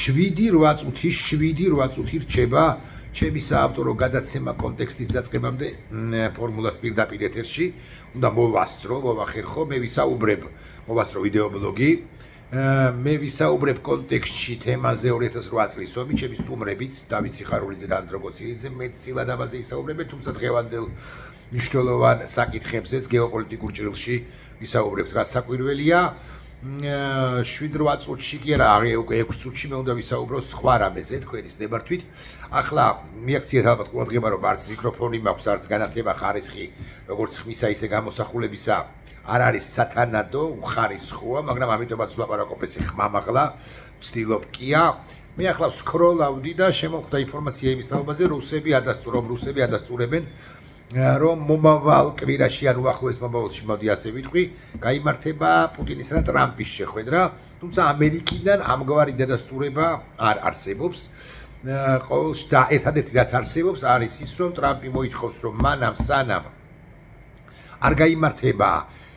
7-8 წუთი რჩება ჩემი საავტორო გადაცემა კონტექსტის დაწყებამდე ფორმულას პირდაპირ ეთერში უნდა მოვახერხო მე მოვასწრო ვიდეობლოგი მე ვისაუბრებ კონტექსტში თემაზე 2008 წლის ომი ჩემი სტუმრებიც დავით სიხარულიძე და ანდრო კოცილიძე მეტწილად ამაზე ისაუბრებენ თუმცა დღევანდელ მნიშვნელოვან საკითხებზეც გეოპოლიტიკურ ჭრილში ვისაუბრებთ რა საკვირველია 7-8 წუთში კი არა უკვე 6 წუთში მე უნდა ვისაუბრო სხვა რამეზე თქვენის ნებართვით ახლა მიაქციეთ ალბათ ყურადღება რომ არც მიკროფონი მაქვს არც განათება ხარისხი როგორც ხმისა ისე გამოსახულებისა არ არის სათანადო უხარისხოა მაგრამ ამიტომაც ვლაპარაკობ ესე ხმამაღლა ვცდილობ კია მე ახლა ვსკროლავდი და შემოვხვდა ინფორმაცია იმის თაობაზე რუსები ადასტურებენ რომ მომავალ კვირაში ან უახლოეს მომავალში მოდი ასე ვიტყვი, გაიმართება პუტინისა და ტრამპის შეხვედრა, თუმცა ამერიკიდან ამგვარი დადასტურება არ არსებობს. ყოველში და ერთადერთი რაც არსებობს არის ის, რომ ტრამპი მოითხოვს, რომ მანამ სანამ არ გაიმართება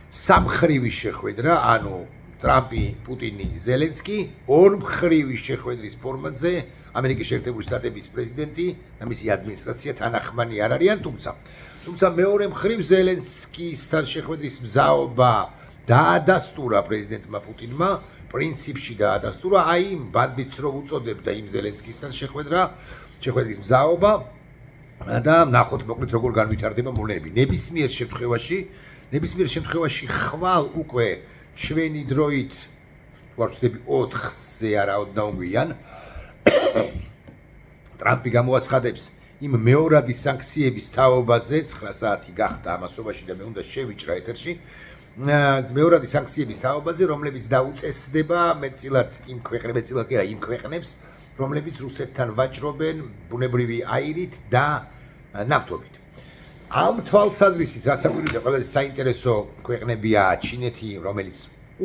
სამხრივი შეხვედრა, ანუ ტრამპი, პუტინი, ზელენსკი, ორმხრივი შეხვედრის ფორმატზე ამერიკის შეერთებული შტატების პრეზიდენტი და მისი ადმინისტრაცია თანახმანი არ არიან, თუმცა მეორე მხრივ ზელენსკისთან შეხვედრის მზაობა დაადასტურა პრეზიდენტმა პუტინმა, პრინციპში დაადასტურა, აი იმ ბანდიტს რო უწოდებდა იმ ზელენსკისთან შეხვედრის მზაობა და ნახოთ მოკლედ როგორ განვითარდება მოვლენები. ნებისმიერ შემთხვევაში ხვალ უკვე ჩვენი დროით ვარცდები 4-ზე არაოდნავ გვიან ტრამპი გამოაცხადებს იმ მეორადი სანქციების თაობაზე 9 საათი გახდა ამასობაში და მე უნდა შევიჭრა ეთერში მეორადი სანქციების თაობაზე რომლებიც დაუწესდება მეტწილად იმ ქვეყნებს რომლებიც რუსეთთან ვაჭრობენ ბუნებრივი აირით და ნავთობით ამ თვალსაზრისით რასაკვირველია ყველაზე საინტერესო ქვეყნებია ჩინეთი რომელიც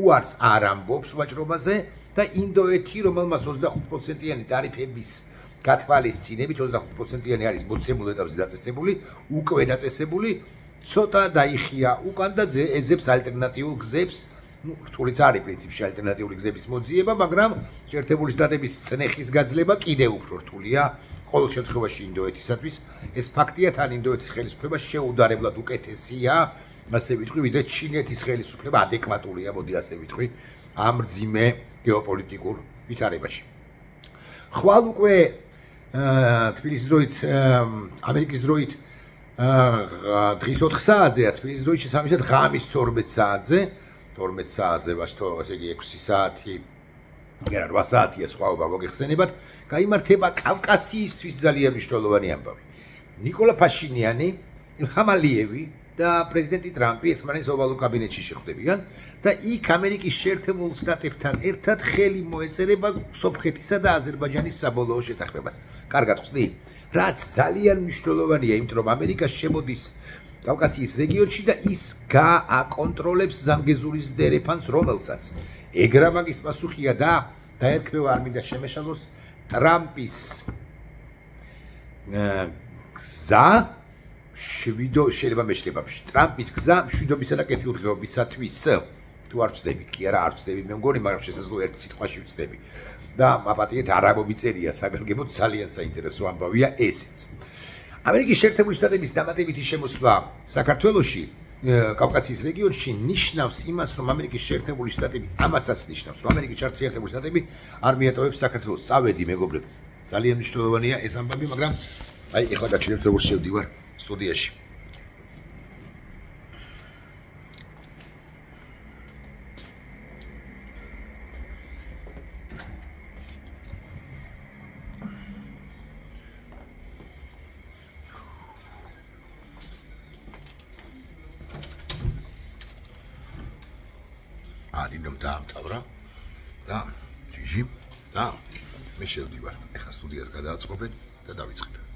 უარს არ ამბობს ვაჭრობაზე და ინდოეთი რომელმაც 25%-იანი ტარიფების გათვალისწინებით 25%-იანი არის მოცემულ ეტაპზე დაწესებული, უკვე დაწესებული, ცოტა დაიხია უკან და ეძებს ალტერნატიულ გზებს, რთულიც არის პრინციპში ალტერნატიული გზების მოძიება, მაგრამ შეერთებული შტატების წნეხის გაძლება კიდევ უფრო რთულია ყოველ შემთხვევაში ინდოეთისათვის. ეს ფაქტია, თან ინდოეთის ხელისუფლება შეუდარებლად უკეთესია, ასე ვიტყვი, ვიდრე ჩინეთის ხელისუფლება ადეკვატურია, მოდი ასე ვიტყვი, ამ ძიმე გეოპოლიტიკურ ვითარებაში. ხვალ უკვე თბილისის დროით, ამერიკის დროით დღის 4 საათზეა, თბილისის დროით შესაბამისად ღამის 12 საათზე ვაშთო, ესე იგი 6 საათი, არა 8 საათია სხვაობა მოგეხსენებათ, გაიმართება კავკასიისთვის ძალიან მნიშვნელოვანი ამბავი. ნიკოლა ფაშინიანი, ილჰამ ალიევი და პრეზიდენტი ტრამპი ერთმანეთს ოვალურ კაბინეტში შეხვდებიან და იქ ამერიკის შეერთებულ შტატებთან ერთად ხელი მოეწერება სომხეთისა და აზერბაიჯანის საბოლოო შეთანხმებას. კარგად ხსნი, რაც ძალიან მნიშვნელოვანია, იმიტომ რომ ამერიკა შემოდის კავკასიის რეგიონში და ის გააკონტროლებს ზამბეზურის დერეფანს, რომელსაც ეგრამაგის პასუხია და დაერქმევა არ მინდა შემეშალოს ტრამპის გზა შეიძლება მეშლება ტრამპის გზა მშვიდობისა და კეთილდღეობისათვის თუ არ ვწდები კი არა არ ვწდები მე მგონი მაგრამ შესაძლოა ერთ სიტყვაში ვწდები და მაპატიეთ არ ამომიწერია საგანგებოდ ძალიან საინტერესო ამბავია ესეც ამერიკის შეერთებული შტატების დამატებითი შემოსვლა საქართველოში კავკასიის რეგიონში ნიშნავს იმას რომ ამერიკის შეერთებული შტატები ამასაც ნიშნავს რომ ამერიკის შეერთებული შტატები არ მიატოვებს საქართველოს წავედი მეგობრებო ძალიან მნიშვნელოვანია ეს ამბავი მაგრამ აი ეხლა გაჩვენებთ როგორ შევდივარ სტუდიაში. ადინომ დაამთავრა და ჯიჟი და მე შევდივარ. ეხლა სტუდიას გადააწყობენ და დავიწყებ.